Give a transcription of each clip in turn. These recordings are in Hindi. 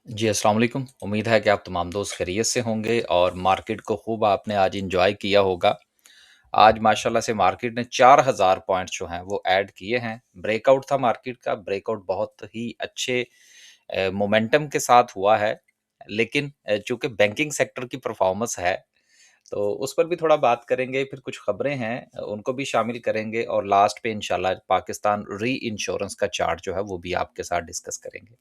जी, अस्सलाम वालेकुम। उम्मीद है कि आप तमाम दोस्त खैरियत से होंगे और मार्केट को खूब आपने आज एन्जॉय किया होगा। आज माशाल्लाह से मार्केट ने 4000 पॉइंट्स जो हैं वो ऐड किए हैं। ब्रेकआउट था मार्केट का, ब्रेकआउट बहुत ही अच्छे मोमेंटम के साथ हुआ है। लेकिन चूँकि बैंकिंग सेक्टर की परफ़ॉर्मेंस है, तो उस पर भी थोड़ा बात करेंगे, फिर कुछ खबरें हैं उनको भी शामिल करेंगे और लास्ट पे इंशाल्लाह पाकिस्तान री-इंश्योरेंस का चार्ट जो है वो भी आपके साथ डिस्कस करेंगे।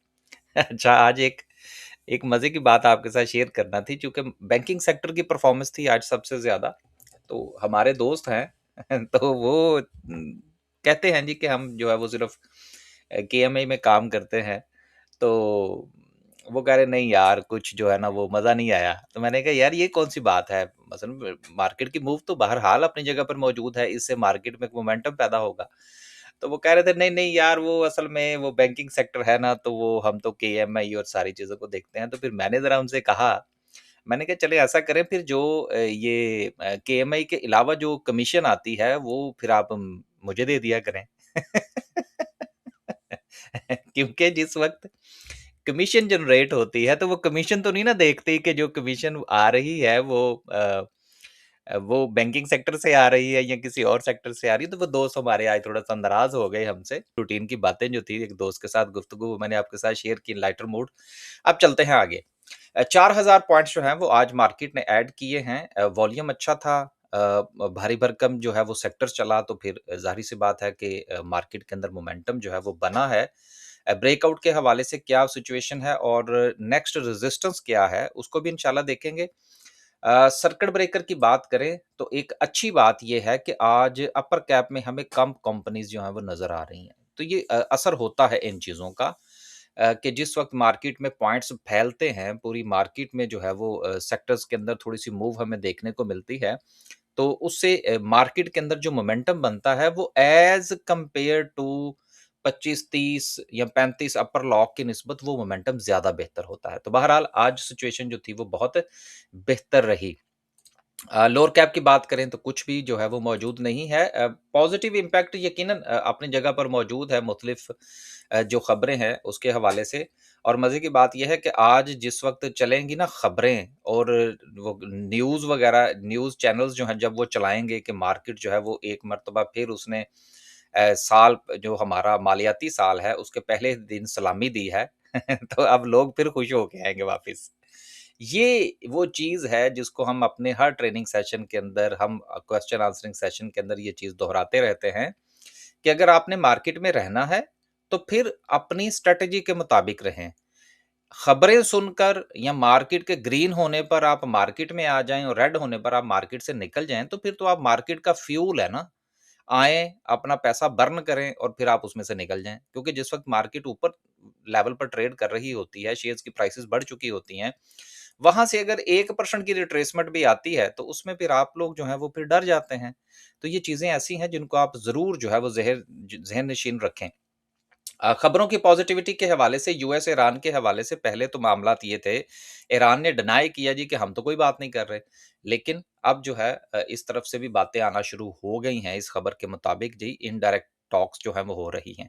अच्छा, आज एक मज़े की बात आपके साथ शेयर करना थी चूँकि बैंकिंग सेक्टर की परफ़ॉर्मेंस थी आज सबसे ज़्यादा। तो हमारे दोस्त हैं तो वो कहते हैं जी कि हम जो है वो सिर्फ़ केएमआई में काम करते हैं। तो वो कह रहे नहीं यार कुछ जो है ना वो मज़ा नहीं आया। तो मैंने कहा यार ये कौन-सी बात है? मसलन मार्केट की मूव तो बहरहाल अपनी जगह पर मौजूद है, इससे मार्केट में एक मोमेंटम पैदा होगा। तो वो कह रहे थे नहीं, नहीं यार वो असल में वो बैंकिंग सेक्टर है ना तो वो हम तो केएमआई और सारी चीज़ों को देखते हैं। तो फिर मैंने ज़रा उनसे कहा, मैंने कहा चलिए ऐसा करें फिर जो ये केएमआई के अलावा जो कमीशन आती है वो फिर आप मुझे दे दिया करें। क्योंकि जिस वक़्त कमीशन जनरेट होती है तो वो कमीशन तो नहीं ना देखते कि जो कमीशन आ रही है वो बैंकिंग सेक्टर से आ रही है या किसी और सेक्टर से आ रही है, तो वो दोस्त हमारे आज थोड़ा-सा नाराज़ हो गए हमसे। रूटीन की बातें जो थी एक दोस्त के साथ गुफ्तगू वो मैंने आपके साथ शेयर की लाइटर मूड। अब चलते हैं आगे। 4000 पॉइंट्स जो हैं वो आज मार्केट ने ऐड किए हैं। वॉल्यूम अच्छा था। भारी भरकम जो है वो सेक्टर चला तो फिर ज़ाहिर-सी बात है कि मार्केट के अंदर मोमेंटम जो है वो बना है। ब्रेकआउट के हवाले से क्या सिचुएशन है और नेक्स्ट रेजिस्टेंस क्या है, उसको भी इंशाल्लाह देखेंगे। सर्किट ब्रेकर की बात करें तो एक अच्छी बात ये है कि आज अपर कैप में हमें कम कंपनीज़ जो हैं वो नज़र आ रही हैं। तो ये असर होता है इन चीज़ों का कि जिस वक़्त मार्केट में पॉइंट्स फैलते हैं, पूरी मार्केट में जो है वो सेक्टर्स के अंदर थोड़ी-सी मूव हमें देखने को मिलती है। तो उससे मार्केट के अंदर जो मोमेंटम बनता है वो एज़ कंपेयर टू 25-30 या 35 अपर लॉक की निस्बत वो मोमेंटम ज़्यादा बेहतर होता है। तो बहरहाल आज सिचुएशन जो थी वो बहुत बेहतर रही। लोअर कैप की बात करें तो कुछ भी जो है वो मौजूद नहीं है। पॉज़िटिव इम्पैक्ट यकीनन अपनी जगह पर मौजूद है मुख़्तलिफ़ जो ख़बरें हैं उसके हवाले से और मज़े की बात ये है कि आज जिस वक़्त चलेंगी ना ख़बरें और वो न्यूज़ वग़ैरह न्यूज़ चैनल्स जो हैं जब वो चलाएँगे कि मार्केट जो है वो एक मर्तबा फिर उसने साल जो हमारा मालियाती साल है उसके पहले दिन सलामी दी है तो अब लोग फिर खुश होके आएँगे वापस। ये वो चीज़ है जिसको हम अपने हर ट्रेनिंग सेशन के अंदर हम क्वेश्चन आंसरिंग सेशन के अंदर ये चीज़ दोहराते रहते हैं कि अगर आपने मार्केट में रहना है, तो फिर अपनी स्ट्रैटेजी के मुताबिक रहें। खबरें सुनकर या मार्केट के ग्रीन होने पर आप मार्केट में आ जाएँ और रेड होने पर आप मार्केट से निकल जाएँ, तो फिर तो आप मार्केट का फ्यूल है ना। आएँ, अपना पैसा बर्न करें और फिर आप उसमें से निकल जाएँ। क्योंकि जिस वक़्त मार्केट ऊपर लेवल पर ट्रेड कर रही होती है, शेयर्स की प्राइसेज़ बढ़ चुकी होती हैं, वहाँ से अगर 1% की रिट्रेसमेंट भी आती है, तो उसमें फिर आप लोग जो हैं वो फिर डर जाते हैं। तो ये चीज़ें ऐसी हैं जिनको आप ज़रूर जो है वो ज़हन-नशीन रखें। खबरों की पॉज़िटिविटी के हवाले से यूएस ईरान के हवाले से पहले तो मामलात ये थे, ईरान ने डिनाई किया जी कि हम तो कोई बात नहीं कर रहे। लेकिन अब जो है इस तरफ से भी बातें आना शुरू हो गई हैं इस खबर के मुताबिक जी इनडायरेक्ट टॉक्स जो हैं वो हो रही हैं।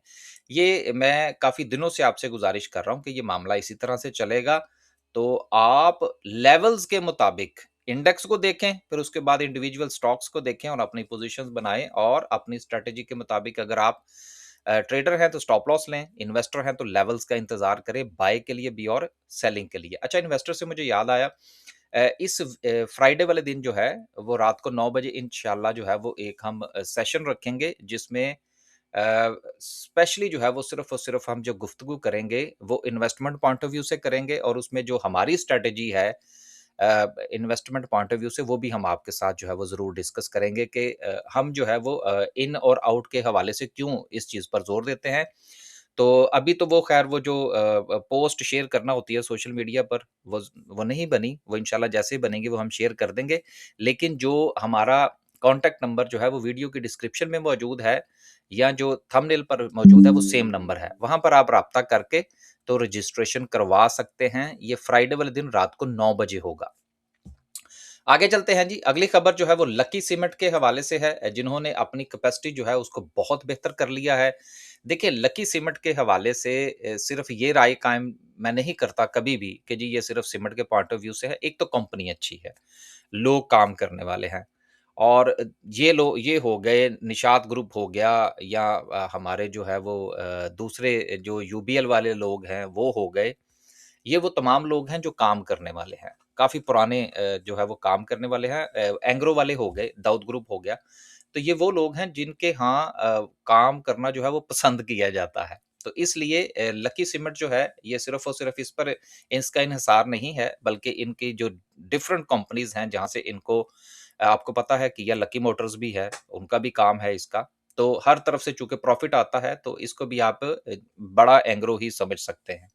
ये मैं काफ़ी दिनों से आपसे गुज़ारिश कर रहा हूँ कि ये मामला इसी तरह से चलेगा, तो आप लेवल्स के मुताबिक इंडेक्स को देखें, फिर उसके बाद इंडिविजुअल स्टॉक्स को देखें और अपनी पोज़ीशंस बनाएँ और अपनी स्ट्रैटेजी के मुताबिक अगर आप ट्रेडर हैं तो स्टॉप लॉस लें, इन्वेस्टर हैं तो लेवल्स का इंतज़ार करें, बाय के लिए भी और सेलिंग के लिए। अच्छा इन्वेस्टर से मुझे याद आया इस फ्राइडे वाले दिन जो है, वो रात को 9 बजे इंशाल्लाह जो है वो एक हम सेशन रखेंगे जिसमें स्पेशली जो है वो सिर्फ़ और सिर्फ़ हम जो गुफ्तगू करेंगे, वो इन्वेस्टमेंट पॉइंट ऑफ व्यू से करेंगे और उसमें जो हमारी स्ट्रैटेजी है इन्वेस्टमेंट पॉइंट ऑफ व्यू से वो भी हम आपके साथ जो है वो ज़रूर डिस्कस करेंगे कि हम जो है वो इन और आउट के हवाले से क्यों इस चीज़ पर ज़ोर देते हैं। तो अभी तो वो ख़ैर वो जो पोस्ट शेयर करना होती है सोशल मीडिया पर वो नहीं बनी, वो इंशाल्लाह जैसे ही बनेगी वो हम शेयर कर देंगे। लेकिन जो हमारा कॉन्टैक्ट नंबर जो है वो वीडियो की डिस्क्रिप्शन में मौजूद है या जो थंबनेल पर मौजूद है वो सेम नंबर है। वहाँ पर आप राब्ता करके तो रजिस्ट्रेशन करवा सकते हैं। ये फ्राइडे वाले दिन रात को 9 बजे होगा। आगे चलते हैं जी, अगली खबर जो है वो लकी सीमेंट के हवाले से है जिन्होंने अपनी कैपेसिटी जो है उसको बहुत बेहतर कर लिया है। देखिए लकी सीमेंट के हवाले से सिर्फ़ ये राय कायम मैं नहीं करता कभी भी कि जी ये सिर्फ़ सीमेंट के पॉइंट ऑफ व्यू से है। एक तो कंपनी अच्छी है, लोग काम करने वाले हैं और ये हो गए निषाद ग्रुप हो गया या हमारे जो है वो दूसरे जो यूबीएल वाले लोग हैं वो हो गए। ये वो तमाम लोग हैं जो काम करने वाले हैं। काफ़ी पुराने जो है वो काम करने वाले हैं। एंग्रो वाले हो गए, दाऊद ग्रुप हो गया। तो ये वो लोग हैं जिनके यहाँ काम करना जो है वो पसंद किया जाता है। तो इसलिए लकी सीमेंट जो है ये सिर्फ़ और सिर्फ़ इस पर इसका इन्हिसार नहीं है, बल्कि इनकी जो डिफरेंट कंपनीज़ हैं जहाँ से इनको आपको पता है कि या लकी मोटर्स भी है, उनका भी काम है इसका। तो हर तरफ से चूँकि प्रॉफ़िट आता है तो इसको भी आप बड़ा एंग्रो ही समझ सकते हैं।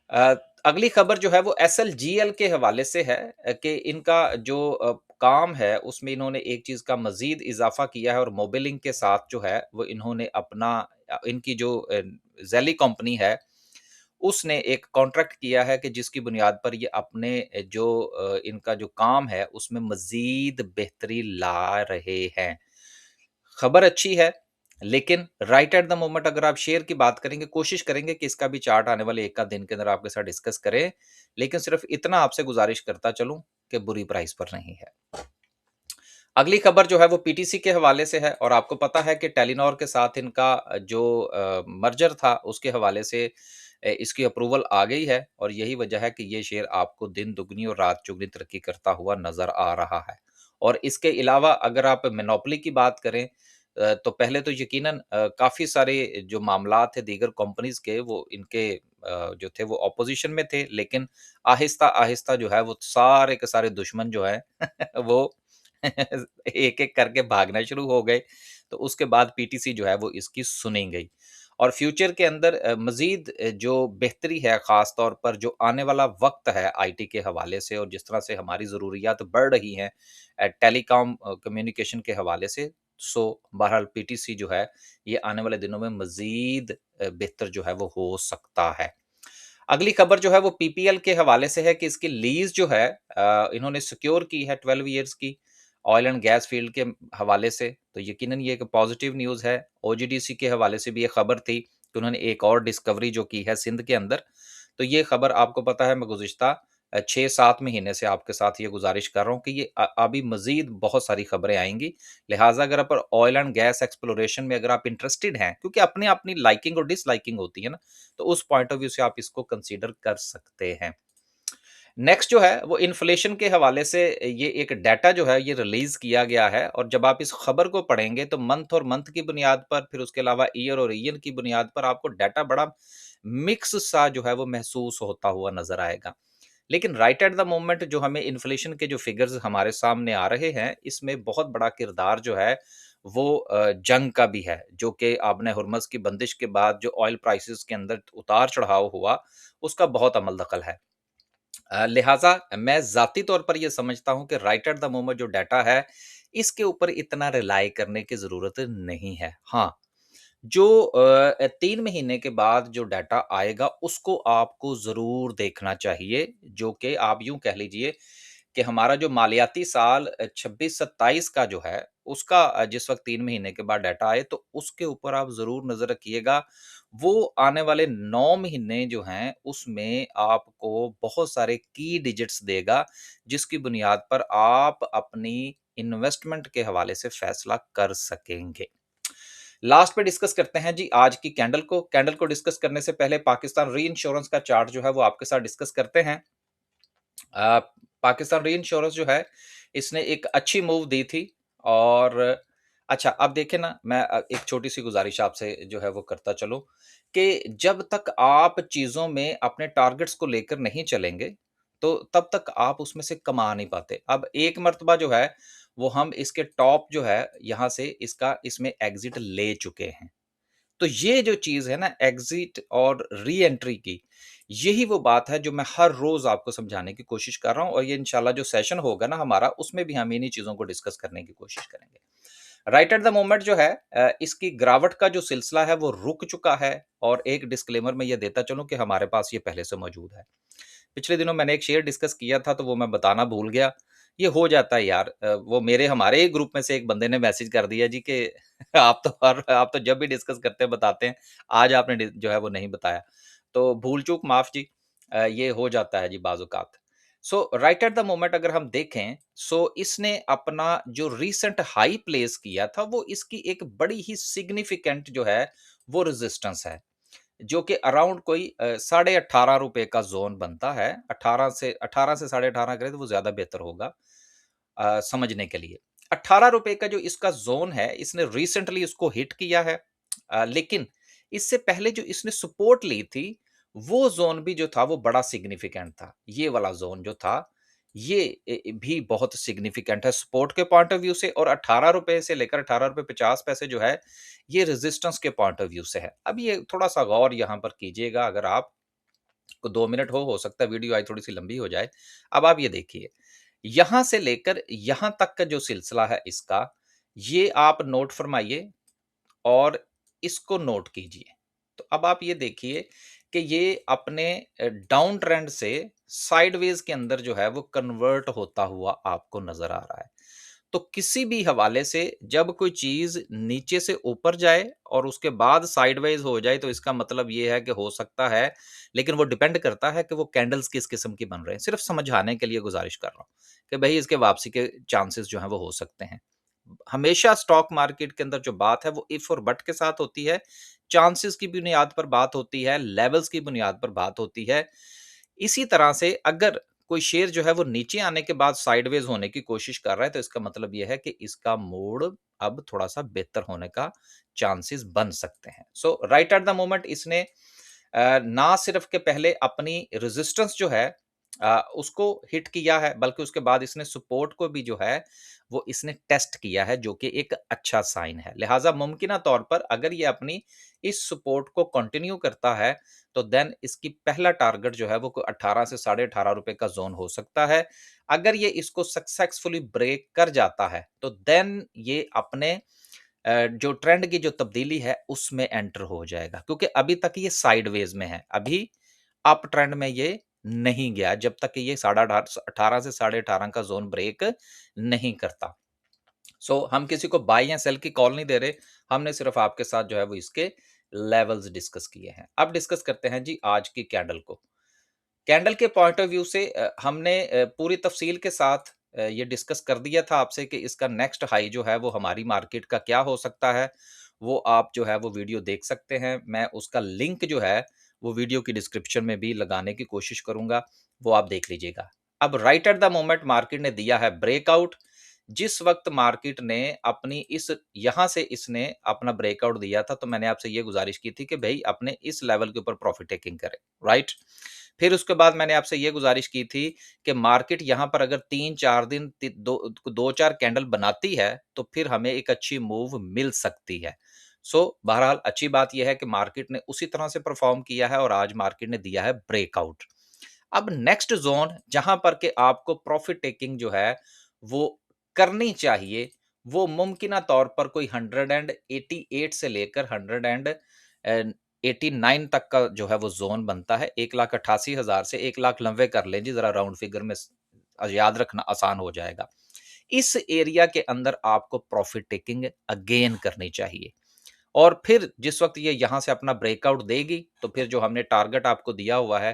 अ, अगली खबर जो है वो एसएलजीएल के हवाले से है कि इनका जो काम है उसमें इन्होंने एक चीज़ का मज़ीद इज़ाफ़ा किया है और मोबिलिंक के साथ जो है वो इन्होंने अपना इनकी जो ज़ेली कंपनी है, उसने एक कॉन्ट्रैक्ट किया है कि जिसकी बुनियाद पर ये अपने जो इनका जो काम है उसमें मज़ीद बेहतरी ला रहे हैं। खबर अच्छी है, लेकिन राइट एट द मोमेंट अगर आप शेयर की बात करेंगे, कोशिश करेंगे कि इसका भी चार्ट आने वाले 1 आध दिन के अंदर आपके साथ डिस्कस करें। लेकिन सिर्फ़ इतना आपसे गुज़ारिश करता चलूँ कि बुरी प्राइस पर नहीं है। अगली खबर जो है वो पीटीसी के हवाले से है और आपको पता है कि टेलीनॉर के साथ इनका जो मर्जर था उसके हवाले से इसकी अप्रूवल आ गई है और यही वजह है कि ये शेयर आपको दिन दुगनी और रात चौगुनी तरक्की करता हुआ नज़र आ रहा है। और इसके अलावा अगर आप मोनोपोली की बात करें तो पहले तो यकीनन काफ़ी सारे जो मामलात थे दीगर कंपनीज़ के वो इनके जो थे वो ऑपोज़िशन में थे लेकिन आहिस्ता-आहिस्ता जो है वो सारे के सारे दुश्मन जो हैं वो एक-एक करके भागना शुरू हो गए, तो उसके बाद पीटीसी जो है वो इसकी सुनी गई। और फ्यूचर के अंदर मज़ीद जो बेहतरी है ख़ास तौर पर जो आने वाला वक़्त है आईटी के हवाले से और जिस तरह से हमारी ज़रूरियात बढ़ रही हैं टेलीकॉम कम्युनिकेशन के हवाले से, सो बहरहाल पीटीसी जो है, ये आने वाले दिनों में मज़ीद बेहतर जो है वो हो सकता है। अगली खबर जो है वो पीपीएल के हवाले से है कि इसकी लीज़ जो है इन्होंने सिक्योर की है 12 ईयर्स की, ऑयल एंड गैस फ़ील्ड के हवाले से, तो यकीनन ये एक पॉज़िटिव न्यूज़ है। ओजीडीसी के हवाले से भी ये खबर थी कि उन्होंने एक और डिस्कवरी जो की है सिंध के अंदर, तो ये खबर आपको पता है मैं गुज़िश्ता 6-7 महीने से आपके साथ ये गुज़ारिश कर रहा हूँ कि ये अभी मज़ीद बहुत सारी खबरें आएँगी। लिहाज़ा अगर आप ऑयल एंड गैस एक्सप्लोरेशन में अगर आप इंटरेस्टेड हैं, क्योंकि अपनी-अपनी लाइकिंग और डिसलाइकिंग होती है ना, तो उस पॉइंट ऑफ व्यू से आप इसको कंसीडर कर सकते हैं। नेक्स्ट जो है वो इन्फ्लेशन के हवाले से ये एक डाटा जो है ये रिलीज़ किया गया है और जब आप इस खबर को पढ़ेंगे तो मंथ और मंथ की बुनियाद पर फिर उसके अलावा ईयर और ईयर की बुनियाद पर आपको डाटा बड़ा मिक्स सा जो है वो महसूस होता हुआ नज़र आएगा। लेकिन राइट एट द मोमेंट जो हमें इन्फ्लेशन के जो फिगर्स हमारे सामने आ रहे हैं, इसमें बहुत बड़ा किरदार जो है वो जंग का भी है, जो कि आबने हुर्मुज़ की बंदिश के बाद जो ऑयल प्राइसेज़ के अंदर उतार-चढ़ाव हुआ, उसका बहुत अमल दखल है। लिहाज़ा मैं ज़ाती तौर पर ये समझता हूँ कि राइट एट द मोमेंट जो डाटा है, इसके ऊपर इतना रिलाय करने की ज़रूरत नहीं है। हाँ, जो 3 महीने के बाद जो डाटा आएगा, उसको आपको ज़रूर देखना चाहिए, जो कि आप यूँ कह लीजिए कि हमारा जो मालियाती साल 26-27 का जो है, उसका जिस वक़्त 3 महीने के बाद डाटा आए, तो उसके ऊपर आप ज़रूर नज़र रखिएगा। वो आने वाले 9 महीने जो हैं, उसमें आपको बहुत सारे की डिजिट्स देगा, जिसकी बुनियाद पर आप अपनी इन्वेस्टमेंट के हवाले से फैसला कर सकेंगे। लास्ट पे डिस्कस करते हैं जी आज की कैंडल को। कैंडल को डिस्कस करने से पहले पाकिस्तान री-इंश्योरेंस का चार्ट जो है, वो आपके साथ डिस्कस करते हैं। अ, पाकिस्तान री-इंश्योरेंस जो है, इसने एक अच्छी मूव दी थी और अच्छा अब देखिए ना मैं एक छोटी-सी गुज़ारिश आपसे जो है वो करता चलूँ कि जब तक आप चीज़ों में अपने टारगेट्स को लेकर नहीं चलेंगे, तो तब तक आप उसमें से कमा नहीं पाते। अब एक मर्तबा जो है, वो हम इसके टॉप जो है, यहाँ से इसका इसमें एग्ज़िट ले चुके हैं। तो ये जो चीज़ है ना एग्ज़िट और री-एंट्री की, यही वो बात है जो मैं हर रोज़ आपको समझाने की कोशिश कर रहा हूँ और ये इंशाल्लाह जो सेशन होगा ना हमारा, उसमें भी हम इन्हीं चीज़ों को डिस्कस करने की कोशिश करेंगे। राइट एट द मोमेंट जो है इसकी गिरावट का जो सिलसिला है वो रुक चुका है और एक डिस्क्लेमर मैं ये देता चलूँ कि हमारे पास ये पहले से मौजूद है। पिछले दिनों मैंने एक शेयर डिस्कस किया था तो वो मैं बताना भूल गया। ये हो जाता है यार वो मेरे हमारे ही ग्रुप में से एक बंदे ने मैसेज कर दिया जी कि आप तो जब भी डिस्कस करते हैं बताते हैं, आज आपने जो है वो नहीं बताया। तो भूल-चूक माफ़ जी, ये हो जाता है जी बाज़-औक़ात। सो राइट एट द मोमेंट अगर हम देखें, सो इसने अपना जो रीसेंट हाई प्लेस किया था, वो इसकी एक बड़ी ही सिग्निफिकेंट जो है, वो रेजिस्टेंस है। जो कि अराउंड कोई साढ़े ₹18 का ज़ोन बनता है। 18 से साढ़े 18 करें तो वो ज़्यादा बेहतर होगा समझने के लिए। ₹18 का जो इसका ज़ोन है, इसने रिसेंटली इसको हिट किया है। लेकिन इससे पहले जो इसने सपोर्ट ली थी, वो ज़ोन भी जो था वो बड़ा सिग्निफिकेंट था। ये वाला ज़ोन जो था, ये भी बहुत सिग्निफिकेंट है सपोर्ट के पॉइंट ऑफ व्यू से, और ₹18 से लेकर ₹18.50 जो है, ये रेजिस्टेंस के पॉइंट ऑफ व्यू से है। अब ये थोड़ा-सा गौर यहाँ पर कीजिएगा, अगर आप को 2 मिनट हो सकता है वीडियो आज थोड़ी-सी लंबी हो जाए। अब आप ये देखिए, यहाँ से लेकर यहाँ तक का जो सिलसिला है इसका, ये आप नोट फरमाइए और इसको नोट कीजिए। तो अब आप ये देखिए कि ये अपने डाउन ट्रेंड से साइडवेज के अंदर जो है वो कन्वर्ट होता हुआ आपको नज़र आ रहा है। तो किसी भी हवाले से जब कोई चीज़ नीचे से ऊपर जाए और उसके बाद साइडवेज हो जाए, तो इसका मतलब ये है कि हो सकता है, लेकिन वो डिपेंड करता है कि वो कैंडल्स किस किस्म की बन रहे हैं। सिर्फ समझाने के लिए गुज़ारिश कर रहा हूँ कि भई इसके वापसी के चांसेस जो हैं वो हो सकते हैं। हमेशा स्टॉक मार्केट के अंदर जो बात है वो इफ और बट के साथ होती है, चांसेस की बुनियाद पर बात होती है, लेवल्स की बुनियाद पर बात होती है। इसी तरह से अगर कोई शेयर जो है वो नीचे आने के बाद साइडवेज होने की कोशिश कर रहा है, तो इसका मतलब ये है कि इसका मूड अब थोड़ा-सा बेहतर होने का चांसेस बन सकते हैं। सो राइट एट द मोमेंट इसने ना सिर्फ के पहले अपनी रेजिस्टेंस जो है उसको हिट किया है, बल्कि उसके बाद इसने सपोर्ट को भी जो है वो इसने टेस्ट किया है, जो कि एक अच्छा साइन है। लिहाजा मुमकिना तौर पर अगर ये अपनी इस सपोर्ट को कंटिन्यू करता है, तो देन इसकी पहला टारगेट जो है वो कोई 18 से साढ़े ₹18 का ज़ोन हो सकता है। अगर ये इसको सक्सेसफुली ब्रेक कर जाता है, तो देन ये अपने जो ट्रेंड की जो तब्दीली है उसमें एंटर हो जाएगा, क्योंकि अभी तक ये साइडवेज में है। अभी अप ट्रेंड में ये नहीं गया, जब तक कि ये साढ़ा अठार 18 से साढ़े 18 का ज़ोन ब्रेक नहीं करता। सो हम किसी को बाय या सेल की कॉल नहीं दे रहे, हमने सिर्फ आपके साथ जो है वो इसके लेवल्स डिस्कस किए हैं। अब डिस्कस करते हैं जी आज की कैंडल को। कैंडल के पॉइंट ऑफ व्यू से हमने पूरी तफसील के साथ ये डिस्कस कर दिया था आपसे कि इसका नेक्स्ट हाई जो है वो हमारी मार्केट का क्या हो सकता है। वो आप जो है वो वीडियो देख सकते हैं। मैं उसका लिंक जो है वो वीडियो की डिस्क्रिप्शन में भी लगाने की कोशिश करूँगा, वो आप देख लीजिएगा। अब right at the moment market ने दिया है ब्रेकआउट। जिस वक़्त मार्केट ने अपनी इस यहाँ से इसने अपना ब्रेकआउट दिया था, तो मैंने आपसे ये गुज़ारिश की थी कि भई अपने इस लेवल के ऊपर प्रॉफ़िट टेकिंग करें, राइट? फिर उसके बाद मैंने आपसे ये गुज़ारिश की थी कि मार्केट यहाँ पर अगर 3-4 दिन ति दो 2-4 कैंडल बनाती है, तो फिर हमें एक अच्छी मूव मिल सकती है। सो बहरहाल अच्छी बात ये है कि मार्केट ने उसी तरह से परफ़ॉर्म किया है और आज मार्केट ने दिया है ब्रेकआउट। अब नेक्स्ट ज़ोन जहाँ पर के आपको प्रॉफ़िट टेकिंग जो है, वो करनी चाहिए, वो मुमकिना तौर पर कोई 188 से लेकर 89 तक का जो है वो ज़ोन बनता है। 1,88,000 से 1,90,000 कर लें जी, ज़रा राउंड फिगर में याद रखना आसान हो जाएगा। इस एरिया के अंदर आपको प्रॉफ़िट टेकिंग अगेन करनी चाहिए। और फिर जिस वक़्त ये यहाँ से अपना ब्रेकआउट देगी, तो फिर जो हमने टारगेट आपको दिया हुआ है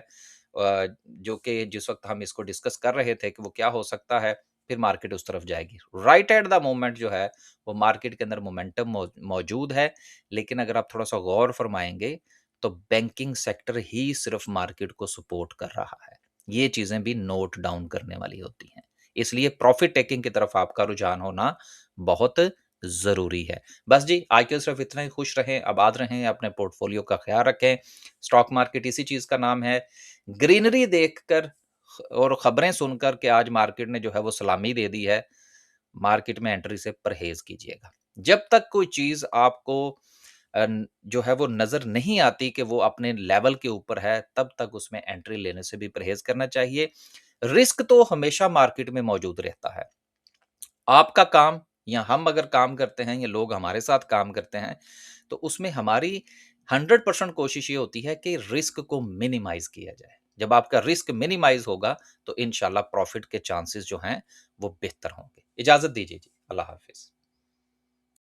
जो कि जिस वक़्त हम इसको डिस्कस कर रहे थे कि वो क्या हो सकता है, फिर मार्केट उस तरफ जाएगी। राइट एट द मोमेंट जो है, वो मार्केट के अंदर मोमेंटम मौजूद है, लेकिन अगर आप थोड़ा-सा गौर फरमाएँगे, तो बैंकिंग सेक्टर ही सिर्फ़ मार्केट को सपोर्ट कर रहा है। ये चीज़ें भी नोट डाउन करने वाली होती हैं। इसलिए प्रॉफ़िट टेकिंग की तरफ आपका रुझान होना बहुत ज़रूरी है। बस जी, आज के लिए सिर्फ़ इतना ही। खुश रहें, आबाद रहें, अपने पोर्टफ़ोलियो का ख़्याल रखें। स्टॉक मार्केट इसी चीज़ का नाम है। ग्रीनरी देखकर और खबरें सुनकर के आज मार्केट ने जो है वो सलामी दे दी है, मार्केट में एंट्री से परहेज़ कीजिएगा। जब तक कोई चीज़ आपको जो है वो नज़र नहीं आती कि वो अपने लेवल के ऊपर है, तब तक उसमें एंट्री लेने से भी परहेज़ करना चाहिए। रिस्क तो हमेशा मार्केट में मौजूद रहता है। आपका काम या हम अगर काम करते हैं या लोग हमारे साथ काम करते हैं, तो उसमें हमारी 100% कोशिश ये होती है कि रिस्क को मिनिमाइज़ किया जाए। जब आपका रिस्क मिनिमाइज़ होगा, तो इंशाल्लाह प्रॉफ़िट के चांसेस जो हैं, वो बेहतर होंगे। इजाज़त दीजिए जी। अल्लाह हाफ़िज़।